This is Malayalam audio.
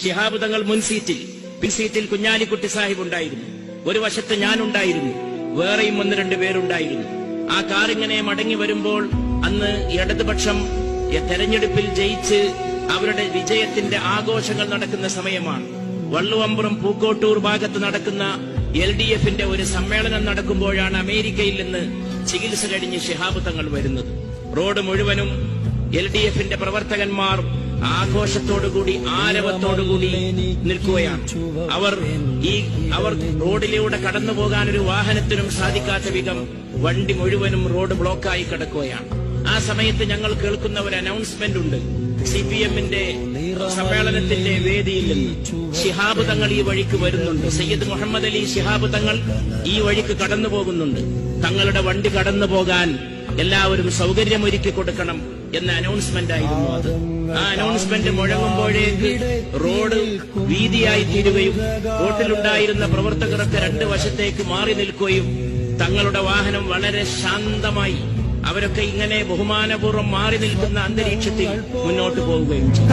ശിഹാബ് തങ്ങൾ പിൻസീറ്റിൽ കുഞ്ഞാലിക്കുട്ടി സാഹിബ് ഉണ്ടായിരുന്നു. ഒരു വശത്ത് ഞാനുണ്ടായിരുന്നു, വേറെയും 1-2 പേരുണ്ടായിരുന്നു. ആ കാറിങ്ങനെ മടങ്ങി വരുമ്പോൾ അന്ന് ഇടതുപക്ഷം തെരഞ്ഞെടുപ്പിൽ ജയിച്ച് അവരുടെ വിജയത്തിന്റെ ആഘോഷങ്ങൾ നടക്കുന്ന സമയമാണ്. വള്ളുവമ്പുറം പൂക്കോട്ടൂർ ഭാഗത്ത് നടക്കുന്ന LDF-ന്റെ ഒരു സമ്മേളനം നടക്കുമ്പോഴാണ് അമേരിക്കയിൽ നിന്ന് ചികിത്സ കഴിഞ്ഞ് ശിഹാബ് തങ്ങൾ വരുന്നത്. റോഡ് മുഴുവനും LDF-ന്റെ പ്രവർത്തകന്മാർ ആഘോഷത്തോടുകൂടി ആരവത്തോടുകൂടി നിൽക്കുകയാണ്. അവർ റോഡിലൂടെ കടന്നു പോകാൻ ഒരു വാഹനത്തിനും സാധിക്കാത്ത വിധം വണ്ടി മുഴുവനും റോഡ് ബ്ലോക്കായി കിടക്കുകയാണ്. ആ സമയത്ത് ഞങ്ങൾ കേൾക്കുന്ന ഒരു അനൗൺസ്മെന്റ് ഉണ്ട്. CPM-ന്റെ സമ്മേളനത്തിന്റെ വേദിയിൽ നിന്ന് ശിഹാബ് തങ്ങൾ ഈ വഴിക്ക് വരുന്നുണ്ട്. സയ്യിദ് മുഹമ്മദ് അലി ശിഹാബ് തങ്ങൾ ഈ വഴിക്ക് കടന്നു പോകുന്നുണ്ട്. തങ്ങളുടെ വണ്ടി കടന്നു പോകാൻ എല്ലാവരും സൗകര്യമൊരുക്കി കൊടുക്കണം എന്ന അനൗൺസ്മെന്റ് ആയിരുന്നു അത്. ആ അനൗൺസ്മെന്റ് മുഴങ്ങുമ്പോഴേക്ക് റോഡ് വീതിയായി തീരുകയും റോഡിലുണ്ടായിരുന്ന പ്രവർത്തകർക്ക് 2 വശത്തേക്ക് മാറി നിൽക്കുകയും തങ്ങളുടെ വാഹനം വളരെ ശാന്തമായി അവരൊക്കെ ഇങ്ങനെ ബഹുമാനപൂർവ്വം മാറി നിൽക്കുന്ന അന്തരീക്ഷത്തിൽ മുന്നോട്ട് പോവുകയും ചെയ്തു.